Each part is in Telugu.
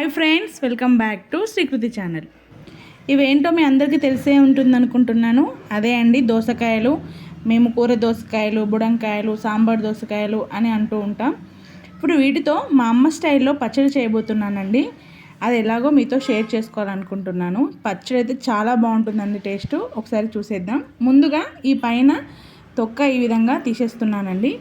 Hi friends, welcome back to Srikriti channel. ఇవేంటో మీ అందరికీ తెలిసే ఉంటుంది అనుకుంటున్నాను. అదే అండి దోసకాయలు. మేము కూర దోసకాయలు, బుడంకాయలు, సాంబార్ దోసకాయలు అని అంటూ ఉంటాం. ఇప్పుడు వీటితో మా అమ్మ స్టైల్లో పచ్చడి చేయబోతున్నానండి. అది ఎలాగో మీతో షేర్ చేసుకోవాలనుకుంటున్నాను. పచ్చడి అయితే చాలా బాగుంటుందండి టేస్ట్. ఒకసారి చూసేద్దాం. ముందుగా ఈ పైన తొక్క ఈ విధంగా తీసేస్తున్నానండి.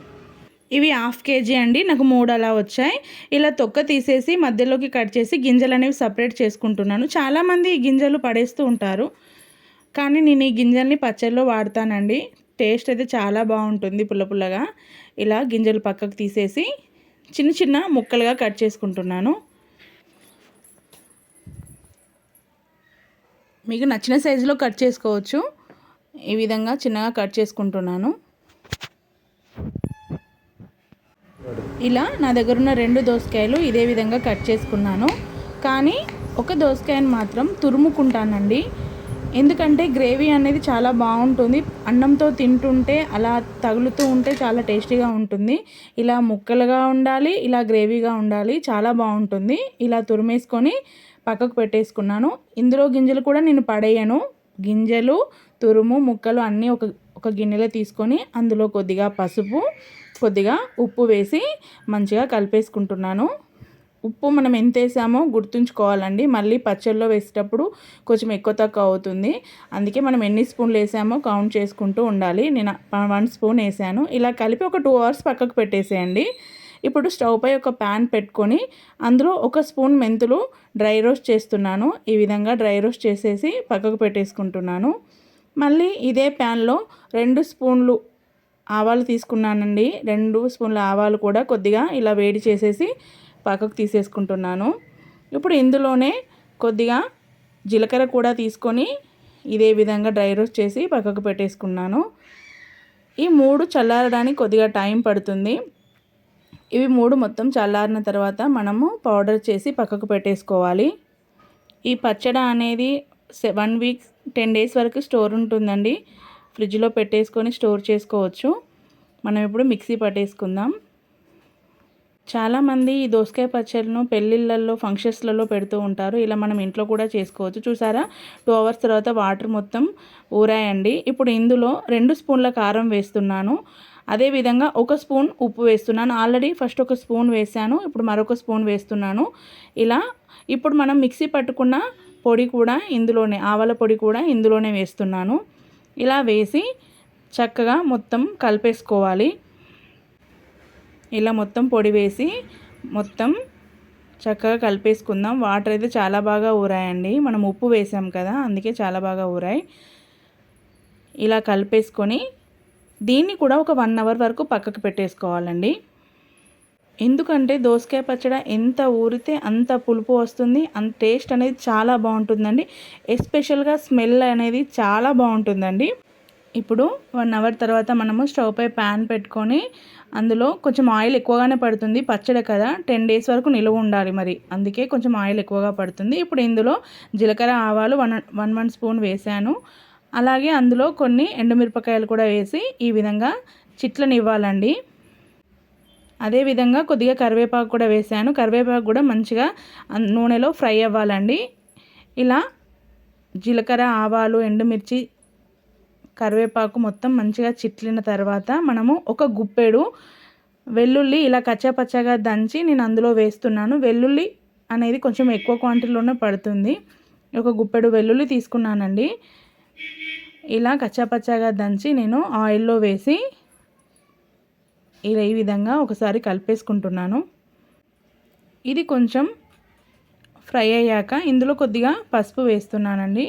ఇవి 1/2 kg అండి. నాకు 3 అలా వచ్చాయి. ఇలా తొక్క తీసేసి మధ్యలోకి కట్ చేసి గింజలు అనేవి సపరేట్ చేసుకుంటున్నాను. చాలామంది ఈ గింజలు పడేస్తూ ఉంటారు, కానీ నేను ఈ గింజల్ని పచ్చళ్ళలో వాడతానండి. టేస్ట్ అయితే చాలా బాగుంటుంది పుల్ల పుల్లగా. ఇలా గింజలు పక్కకు తీసేసి చిన్న చిన్న ముక్కలుగా కట్ చేసుకుంటున్నాను. మీకు నచ్చిన సైజులో కట్ చేసుకోవచ్చు. ఈ విధంగా చిన్నగా కట్ చేసుకుంటున్నాను. ఇలా నా దగ్గర ఉన్న 2 దోసకాయలు ఇదే విధంగా కట్ చేసుకున్నాను. కానీ ఒక దోసకాయను మాత్రం తురుముకుంటానండి. ఎందుకంటే గ్రేవీ అనేది చాలా బాగుంటుంది. అన్నంతో తింటుంటే అలా తగులుతూ ఉంటే చాలా టేస్టీగా ఉంటుంది. ఇలా ముక్కలుగా ఉండాలి, ఇలా గ్రేవీగా ఉండాలి, చాలా బాగుంటుంది. ఇలా తురిమేసుకొని పక్కకు పెట్టేసుకున్నాను. ఇందులో గింజలు కూడా నేను పడేయను. గింజలు, తురుము, ముక్కలు అన్నీ ఒక గిన్నెలో తీసుకొని అందులో కొద్దిగా పసుపు, కొద్దిగా ఉప్పు వేసి మంచిగా కలిపేసుకుంటున్నాను. ఉప్పు మనం ఎంత వేసామో గుర్తుంచుకోవాలండి. మళ్ళీ పచ్చళ్ళలో వేసేటప్పుడు కొంచెం ఎక్కువ తక్కువ అవుతుంది. అందుకే మనం ఎన్ని స్పూన్లు వేసామో కౌంట్ చేసుకుంటూ ఉండాలి. నేను 1 స్పూన్ వేసాను. ఇలా కలిపి ఒక 2 hours పక్కకు పెట్టేసేయండి. ఇప్పుడు స్టవ్ పై ఒక ప్యాన్ పెట్టుకొని అందులో 1 స్పూన్ మెంతులు డ్రై రోస్ట్ చేస్తున్నాను. ఈ విధంగా డ్రై రోస్ట్ చేసేసి పక్కకు పెట్టేసుకుంటున్నాను. మళ్ళీ ఇదే ప్యాన్లో 2 స్పూన్లు ఆవాలు తీసుకున్నానండి. 2 స్పూన్ల ఆవాలు కూడా కొద్దిగా ఇలా వేడి చేసేసి పక్కకు తీసేసుకుంటున్నాను. ఇప్పుడు ఇందులోనే కొద్దిగా జీలకర్ర కూడా తీసుకొని ఇదే విధంగా డ్రై రోస్ట్ చేసి పక్కకు పెట్టేసుకున్నాను. ఈ 3 చల్లారడానికి కొద్దిగా టైం పడుతుంది. ఇవి 3 మొత్తం చల్లారిన తర్వాత మనము పౌడర్ చేసి పక్కకు పెట్టేసుకోవాలి. ఈ పచ్చడి అనేది 1 week 10 days వరకు స్టోర్ ఉంటుందండి. ఫ్రిడ్జ్లో పెట్టేసుకొని స్టోర్ చేసుకోవచ్చు. మనం ఇప్పుడు మిక్సీ పట్టేసుకుందాం. చాలామంది ఈ దోసకాయ పచ్చడిను పెళ్ళిళ్ళల్లో, ఫంక్షన్స్లలో పెడుతూ ఉంటారు. ఇలా మనం ఇంట్లో కూడా చేసుకోవచ్చు. చూసారా, 2 hours తర్వాత వాటర్ మొత్తం ఊరాయండి. ఇప్పుడు ఇందులో 2 స్పూన్ల కారం వేస్తున్నాను. అదేవిధంగా 1 స్పూన్ ఉప్పు వేస్తున్నాను. ఆల్రెడీ ఫస్ట్ 1 స్పూన్ వేసాను, ఇప్పుడు మరొక స్పూన్ వేస్తున్నాను. ఇలా ఇప్పుడు మనం మిక్సీ పట్టుకున్న పొడి కూడా ఇందులోనే, ఆవాల పొడి కూడా ఇందులోనే వేస్తున్నాను. ఇలా వేసి చక్కగా మొత్తం కలిపేసుకోవాలి. ఇలా మొత్తం పొడి వేసి మొత్తం చక్కగా కలిపేసుకుందాం. వాటర్ అయితే చాలా బాగా ఊరాయండి. మనం ఉప్పు వేసాం కదా, అందుకే చాలా బాగా ఊరాయి. ఇలా కలిపేసుకొని దీన్ని కూడా ఒక 1 hour వరకు పక్కకు పెట్టేసుకోవాలండి. ఎందుకంటే దోసకాయ పచ్చడి ఎంత ఊరితే అంత పులుపు వస్తుంది, అంత టేస్ట్ అనేది చాలా బాగుంటుందండి. ఎస్పెషల్గా స్మెల్ అనేది చాలా బాగుంటుందండి. ఇప్పుడు 1 hour తర్వాత మనము స్టవ్ పై ప్యాన్ పెట్టుకొని అందులో కొంచెం ఆయిల్ ఎక్కువగానే పడుతుంది. పచ్చడి కదా, 10 days వరకు నిలువ ఉండాలి, మరి అందుకే కొంచెం ఆయిల్ ఎక్కువగా పడుతుంది. ఇప్పుడు ఇందులో జీలకర్ర, ఆవాలు 1 స్పూన్ వేసాను. అలాగే అందులో కొన్ని ఎండుమిరపకాయలు కూడా వేసి ఈ విధంగా చిట్లనివ్వాలండి. అదేవిధంగా కొద్దిగా కరివేపాకు కూడా వేసాను. కరివేపాకు కూడా మంచిగా నూనెలో ఫ్రై అవ్వాలండి. ఇలా జీలకర్ర, ఆవాలు, ఎండుమిర్చి, కరివేపాకు మొత్తం మంచిగా చిట్లిన తర్వాత మనము ఒక గుప్పెడు వెల్లుల్లి ఇలా కచ్చాపచ్చాగా దంచి నేను అందులో వేస్తున్నాను. వెల్లుల్లి అనేది కొంచెం ఎక్కువ క్వాంటిటీలోనే పడుతుంది. ఒక గుప్పెడు వెల్లుల్లి తీసుకున్నానండి. ఇలా కచ్చాపచ్చాగా దంచి నేను ఆయిల్లో వేసి ఇలా ఈ విధంగా ఒకసారి కలిపేసుకుంటున్నాను. ఇది కొంచెం ఫ్రై అయ్యాక ఇందులో కొద్దిగా పసుపు వేస్తున్నానండి.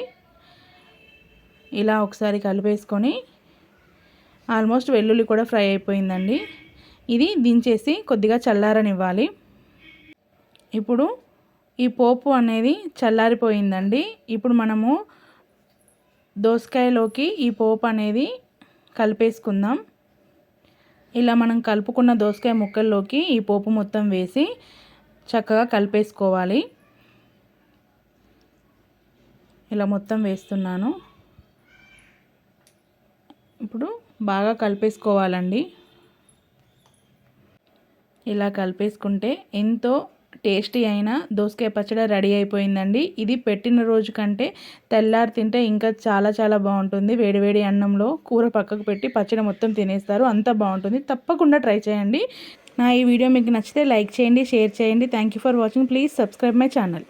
ఇలా ఒకసారి కలిపేసుకొని ఆల్మోస్ట్ వెల్లుల్లి కూడా ఫ్రై అయిపోయిందండి. ఇది దించేసి కొద్దిగా చల్లారనివ్వాలి. ఇప్పుడు ఈ పోపు అనేది చల్లారిపోయిందండి. ఇప్పుడు మనము దోసకాయలోకి ఈ పోపు అనేది కలిపేసుకుందాం. ఇలా మనం కలుపుకున్న దోసకాయ ముక్కల్లోకి ఈ పోపు మొత్తం వేసి చక్కగా కలిపేసుకోవాలి. ఇలా మొత్తం వేస్తున్నాను. ఇప్పుడు బాగా కలిపేసుకోవాలండి. ఇలా కలిపేసుకుంటే ఎంతో టేస్టీ అయిన దోసకాయ పచ్చడి రెడీ అయిపోయిందండి. ఇది పెట్టిన రోజు కంటే తెల్లారి తింటే ఇంకా చాలా చాలా బాగుంటుంది. వేడివేడి అన్నంలో కూర పక్కకు పెట్టి పచ్చడి మొత్తం తినేస్తారు, అంత బాగుంటుంది. తప్పకుండా ట్రై చేయండి. నా ఈ వీడియో మీకు నచ్చితే లైక్ చేయండి, షేర్ చేయండి. Thank you for watching. Please subscribe my channel.